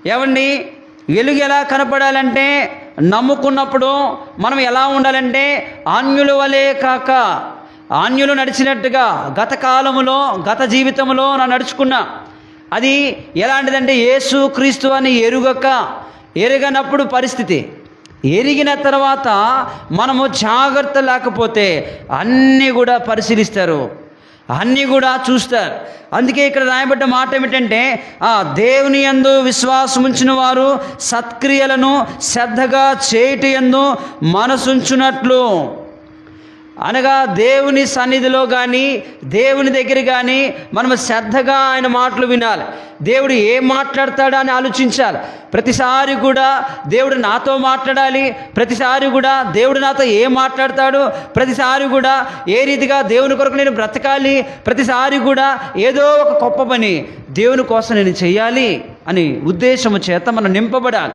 ఏమండి, వెలుగు ఎలా కనపడాలంటే నమ్ముకున్నప్పుడు మనం ఎలా ఉండాలంటే అన్యుల వలె కాక, అన్యులు నడిచినట్టుగా గత కాలములో గత జీవితంలో నడుచుకున్నా. అది ఎలాంటిదంటే యేసు క్రీస్తు అని ఎరగనప్పుడు పరిస్థితి. ఎరిగిన తర్వాత మనము జాగ్రత్త లేకపోతే అన్నీ కూడా పరిశీలిస్తారు, అన్నీ కూడా చూస్తారు. అందుకే ఇక్కడ రాయబడ్డ మాట ఏమిటంటే దేవుని యందు విశ్వాసం ఉంచిన వారు సత్క్రియలను శ్రద్ధగా చేయుట యందు మనసుంచునట్లు. అనగా దేవుని సన్నిధిలో కానీ దేవుని దగ్గర కానీ మనం శ్రద్ధగా ఆయన మాటలు వినాలి. దేవుడు ఏం మాట్లాడతాడా అని ఆలోచించాలి. ప్రతిసారి కూడా దేవుడు నాతో మాట్లాడాలి, ప్రతిసారి కూడా దేవుడు నాతో ఏం మాట్లాడతాడు, ప్రతిసారి కూడా ఏ రీతిగా దేవుని కొరకు నేను బ్రతకాలి, ప్రతిసారి కూడా ఏదో ఒక గొప్ప పని దేవుని కోసం నేను చేయాలి అని ఉద్దేశము చేత మనం నింపబడాలి.